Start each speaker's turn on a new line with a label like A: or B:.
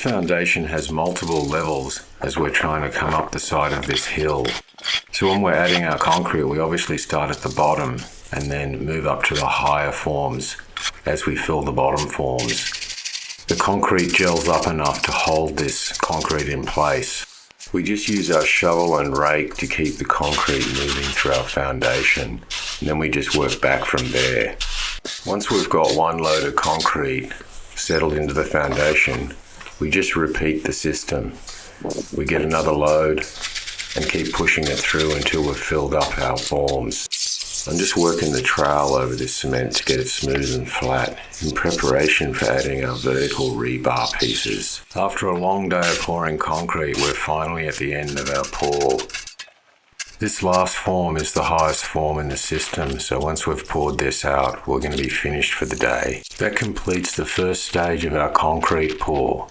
A: foundation has multiple levels as we're trying to come up the side of this hill. So when we're adding our concrete, we obviously start at the bottom and then move up to the higher forms as we fill the bottom forms. The concrete gels up enough to hold this concrete in place. We just use our shovel and rake to keep the concrete moving through our foundation, and then we just work back from there. Once we've got one load of concrete settled into the foundation, we just repeat the system. We get another load and keep pushing it through until we've filled up our forms. I'm just working the trowel over this cement to get it smooth and flat in preparation for adding our vertical rebar pieces. After a long day of pouring concrete, we're finally at the end of our pour. This last form is the highest form in the system, so once we've poured this out, we're going to be finished for the day. That completes the first stage of our concrete pour.